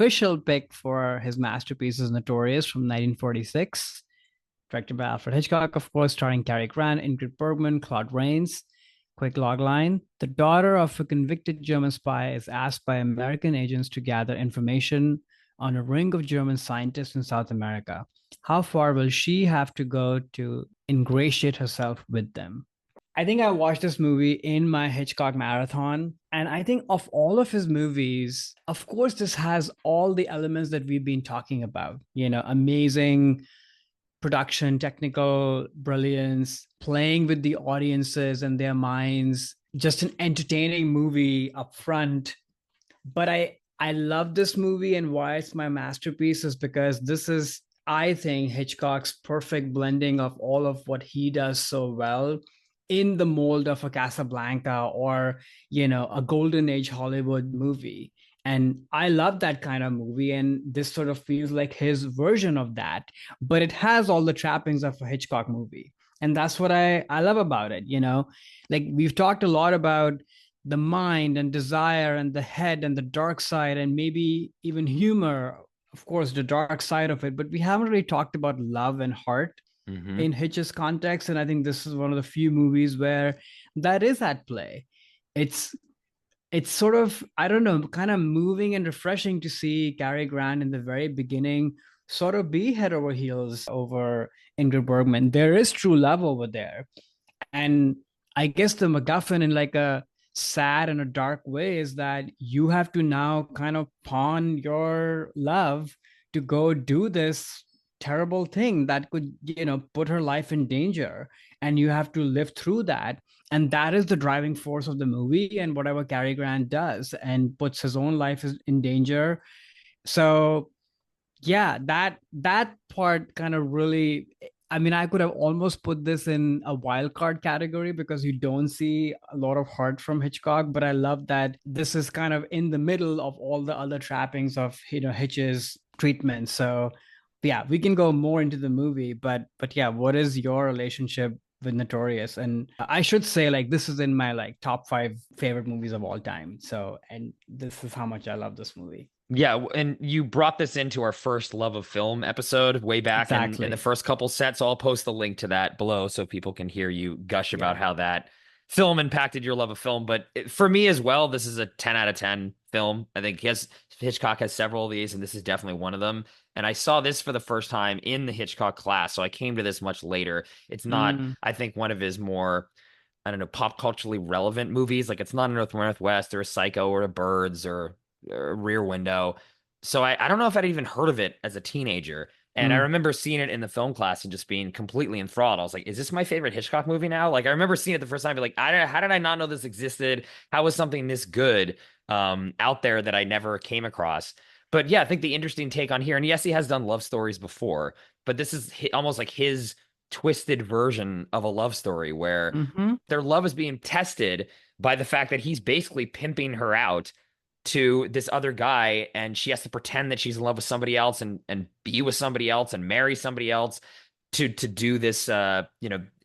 official pick for his masterpiece is Notorious from 1946, directed by Alfred Hitchcock, of course, starring Cary Grant, Ingrid Bergman, Claude Rains. Quick logline: the daughter of a convicted German spy is asked by American agents to gather information on a ring of German scientists in South America. How far will she have to go to ingratiate herself with them? I think I watched this movie in my Hitchcock marathon. And I think of all of his movies, of course, this has all the elements that we've been talking about, amazing production, technical brilliance, playing with the audiences and their minds, just an entertaining movie up front. But I love this movie, and why it's my masterpiece is because this is, I think, Hitchcock's perfect blending of all of what he does so well in the mold of a Casablanca or, a golden age Hollywood movie. And I love that kind of movie. And this sort of feels like his version of that, but it has all the trappings of a Hitchcock movie. And that's what I love about it. Like we've talked a lot about the mind and desire and the head and the dark side and maybe even humor, of course, the dark side of it, but we haven't really talked about love and heart Hmm. in Hitch's context. And I think this is one of the few movies where that is at play. It's it's sort of, I don't know, kind of moving and refreshing to see Cary Grant in the very beginning sort of be head over heels over Ingrid Bergman. There is true love over there. And I guess the MacGuffin in like a sad and a dark way is that you have to now kind of pawn your love to go do this terrible thing that could, put her life in danger. And you have to live through that. And that is the driving force of the movie and whatever Cary Grant does and puts his own life in danger. So yeah, that part kind of really, I mean, I could have almost put this in a wild card category because you don't see a lot of heart from Hitchcock, but I love that this is kind of in the middle of all the other trappings of, Hitch's treatment. So yeah, we can go more into the movie, but yeah, what is your relationship with Notorious? And I should say, like, this is in my like top 5 favorite movies of all time. So, and this is how much I love this movie. Yeah, and you brought this into our first Love of Film episode way back in the Exactly. first couple sets. So I'll post the link to that below so people can hear you gush about Yeah. how that film impacted your love of film. But for me as well, this is a 10 out of 10 film. I think Hitchcock has several of these, and this is definitely one of them. And I saw this for the first time in the Hitchcock class, so I came to this much later. It's not, Mm, I think, one of his more, I don't know, pop culturally relevant movies. Like it's not a Northwest or a Psycho or a Birds or Rear Window. So I don't know if I'd even heard of it as a teenager. And I mm. remember seeing it in the film class and just being completely enthralled. I was like, is this my favorite Hitchcock movie now? Like I remember seeing it the first time, be like, how did I not know this existed? How was something this good out there that I never came across? But yeah, I think the interesting take on here, and yes, he has done love stories before, but this is almost like his twisted version of a love story where Hmm. their love is being tested by the fact that he's basically pimping her out to this other guy, and she has to pretend that she's in love with somebody else and be with somebody else and marry somebody else to do this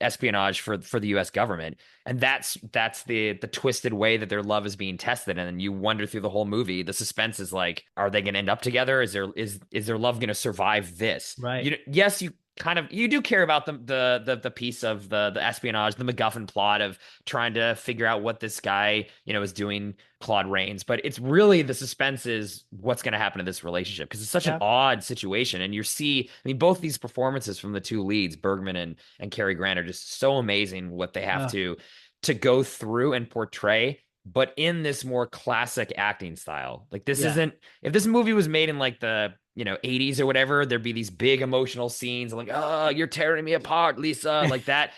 espionage for the US government. And that's the twisted way that their love is being tested. And then you wonder through the whole movie, the suspense is like, are they going to end up together? Is their love going to survive this? Right. Yes, you do care about the piece of the espionage, the MacGuffin plot of trying to figure out what this guy, is doing, Claude Rains, but it's really the suspense is what's going to happen to this relationship because it's such an Yeah. odd situation. And I mean, both these performances from the two leads, Bergman and Cary Grant, are just so amazing what they have Uh, to go through and portray, but in this more classic acting style. Like this yeah. isn't, if this movie was made in like the 80s or whatever, there'd be these big emotional scenes like, oh, you're tearing me apart, Lisa, like that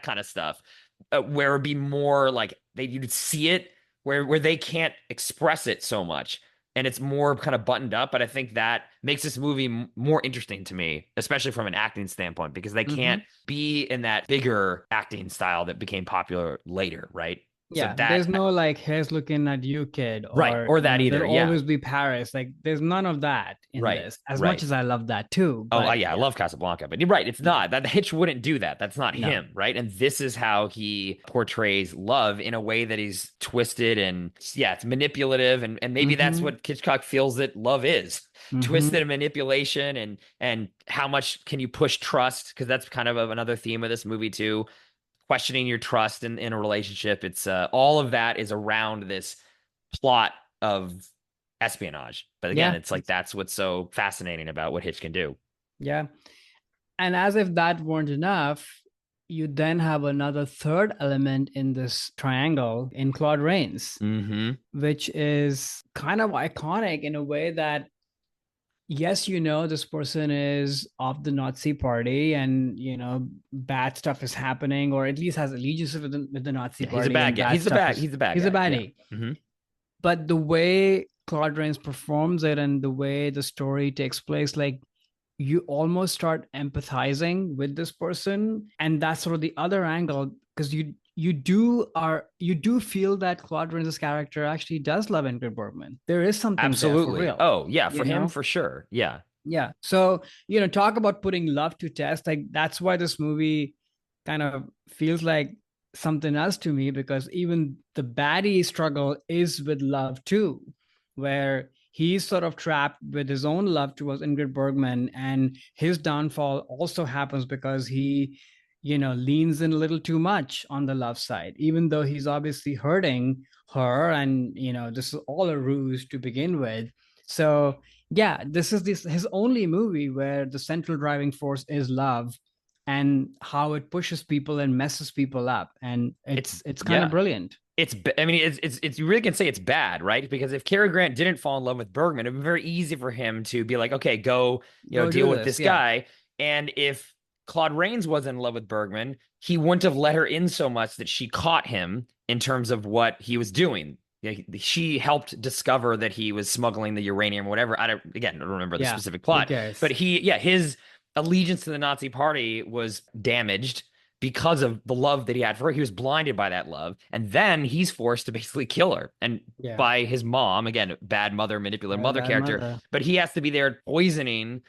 kind of stuff, where it'd be more like you'd see it where they can't express it so much, and it's more kind of buttoned up. But I think that makes this movie more interesting to me, especially from an acting standpoint, because they Hmm. can't be in that bigger acting style that became popular later, right? So Yeah, that there's no like here's looking at you, kid, right, or or that either. there'll Yeah. always be Paris. Like there's none of that in Right. this. As much Right. as I love that too, Oh, but yeah, I yeah, love Casablanca, but you're right. It's yeah, not that Hitch wouldn't do that. That's not no. him, right? And this is how he portrays love in a way that he's twisted and yeah, it's manipulative, and maybe that's Mm-hmm. what Hitchcock feels that love is. Mm-hmm. Twisted manipulation and how much can you push trust? Because that's kind of another theme of this movie too. Questioning your trust in a relationship. It's all of that is around this plot of espionage. But again, Yeah, it's like that's what's so fascinating about what Hitch can do. yeah. And as if that weren't enough, you then have another third element in this triangle in Claude Rains, Hmm. which is kind of iconic in a way that yes, this person is of the Nazi party and, bad stuff is happening, or at least has allegiance with the Nazi Yeah, he's a party bad and guy. bad He's the stuff bad. is, He's the bad he's a guy. Yeah. baddie. Hmm. But the way Claude Rains performs it and the way the story takes place, like you almost start empathizing with this person. And that's sort of the other angle, because you do feel that Claude Rains' character actually does love Ingrid Bergman. There is something there for Absolutely. real, Oh, yeah, you for him know? for sure. Yeah. Yeah. So, talk about putting love to test. Like that's why this movie kind of feels like something else to me, because even the baddie struggle is with love too, where he's sort of trapped with his own love towards Ingrid Bergman, and his downfall also happens because he, leans in a little too much on the love side, even though he's obviously hurting her, and this is all a ruse to begin with. So yeah, this is his only movie where the central driving force is love and how it pushes people and messes people up, and It's it's kind of yeah. brilliant. I mean, it's you really can say it's bad, right? Because if Cary Grant didn't fall in love with Bergman, it'd be very easy for him to be like, okay, go, Go deal do with this. this Yeah, guy. And if Claude Rains wasn't in love with Bergman, he wouldn't have let her in so much that she caught him in terms of what he was doing. Yeah, she helped discover that he was smuggling the uranium or whatever. I don't remember the yeah. specific Who plot, but cares? his allegiance to the Nazi party was damaged because of the love that he had for her. He was blinded by that love. And then he's forced to basically kill her. And Yeah, by his mom, again, bad mother, manipulative by a mother bad character, mother. but he has to be there poisoning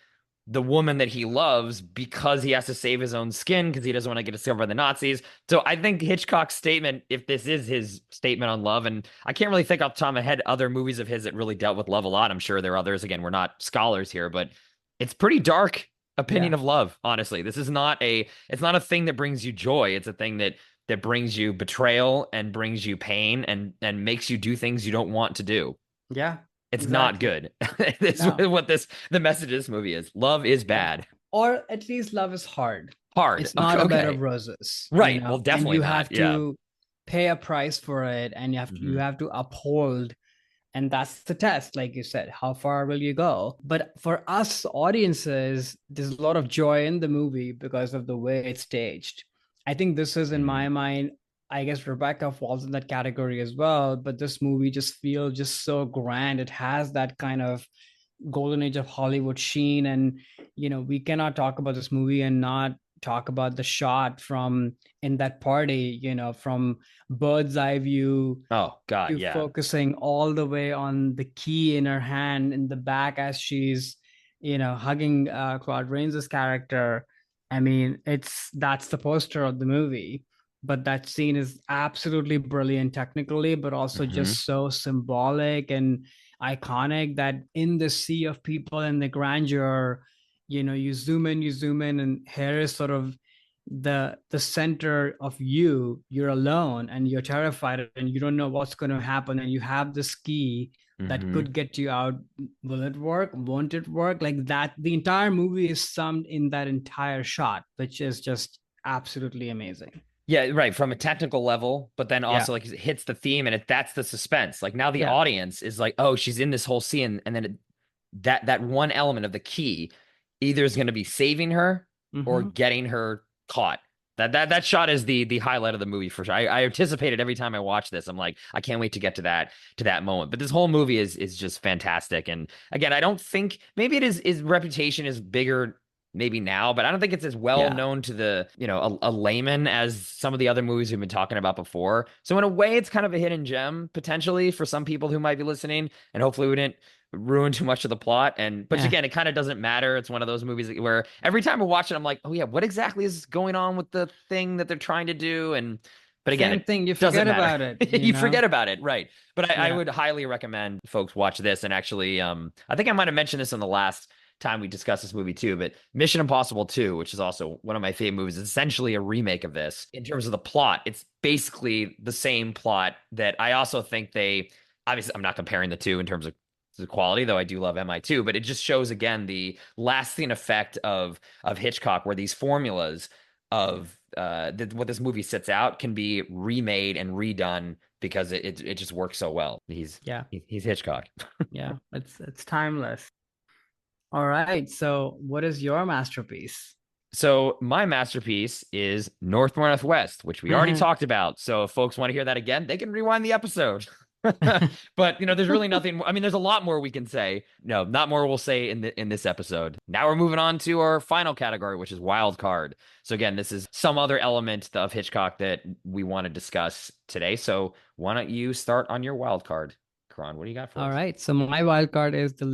the woman that he loves because he has to save his own skin because he doesn't want to get discovered by the Nazis. So I think Hitchcock's statement, if this is his statement on love, and I can't really think off the top of my head other movies of his that really dealt with love a lot. I'm sure there are others. Again, we're not scholars here, but it's pretty dark opinion Yeah, of love, honestly. This is not a it's not a thing that brings you joy. It's a thing that brings you betrayal and brings you pain and makes you do things you don't want to do. yeah, It's not exactly. good. This is No, what this the message of this movie is. Love is yeah. bad. Or at least love is hard. Hard. It's Okay. not a bed of Okay. roses, Right. Well, and definitely you not. have Yeah. to pay a price for it, and you Hmm. have to uphold. And that's the test, like you said. How far will you go? But for us audiences, there's a lot of joy in the movie because of the way it's staged. I think this is, in Hmm. my mind, I guess Rebecca falls in that category as well. But this movie just feels just so grand. It has that kind of golden age of Hollywood sheen. And, we cannot talk about this movie and not talk about the shot from in that party, from bird's eye view Oh God. to Yeah. focusing all the way on the key in her hand in the back as she's hugging Claude Rains' character. I mean, that's the poster of the movie, but that scene is absolutely brilliant technically, but also Hmm. just so symbolic and iconic that in the sea of people and the grandeur, you zoom in, and here is sort of the center of you're alone and you're terrified and you don't know what's going to happen, and you have this key that Hmm. could get you out. Will it work? Won't it work? Like that, the entire movie is summed in that entire shot, which is just absolutely amazing. Yeah, right. From a technical level, but then Yeah, also like it hits the theme and that's the suspense. Like now the yeah. audience is like, oh, she's in this whole scene, and then that one element of the key either is going to be saving her or Mm-hmm. getting her caught. That shot is the highlight of the movie for sure. I anticipate it every time I watch this. I'm like, I can't wait to get to that moment. But this whole movie is just fantastic. And again, I don't think maybe it is his reputation is bigger maybe now, but I don't think it's as well Yeah. known to the, a layman as some of the other movies we've been talking about before. So in a way, it's kind of a hidden gem potentially for some people who might be listening, and hopefully we didn't ruin too much of the plot. But Yeah. again, it kind of doesn't matter. It's one of those movies where every time I watch it, I'm like, oh yeah, what exactly is going on with the thing that they're trying to do? But again, Same it thing. You doesn't forget matter. about it, you You know? forget about it, right? But I Yeah. would highly recommend folks watch this. And actually, I think I might have mentioned this in the last time we discussed this movie too, but Mission Impossible 2, which is also one of my favorite movies, is essentially a remake of this. In terms of the plot, it's basically the same plot that I also think they obviously I'm not comparing the two in terms of the quality, though I do love MI2, but it just shows again the lasting effect of Hitchcock, where these formulas of what this movie sets out can be remade and redone because it just works so well. Yeah. He's Hitchcock. Yeah. It's timeless. All right. So, what is your masterpiece? So my masterpiece is North Northwest, which we already talked about. So if folks want to hear that again, they can rewind the episode. But there's really nothing. I mean, there's a lot more we can say. No, not more we'll say in this episode. Now we're moving on to our final category, which is wild card. So again, this is some other element of Hitchcock that we want to discuss today. So why don't you start on your wild card, Karan? What do you got for All us? right. So, my wild card is the.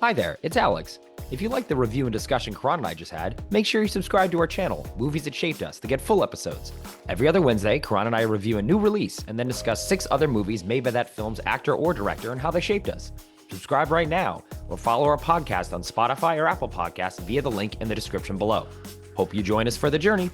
Hi there, it's Alex. If you like the review and discussion Karan and I just had, make sure you subscribe to our channel, Movies That Shaped Us, to get full episodes. Every other Wednesday, Karan and I review a new release and then discuss 6 other movies made by that film's actor or director and how they shaped us. Subscribe right now or follow our podcast on Spotify or Apple Podcasts via the link in the description below. Hope you join us for the journey.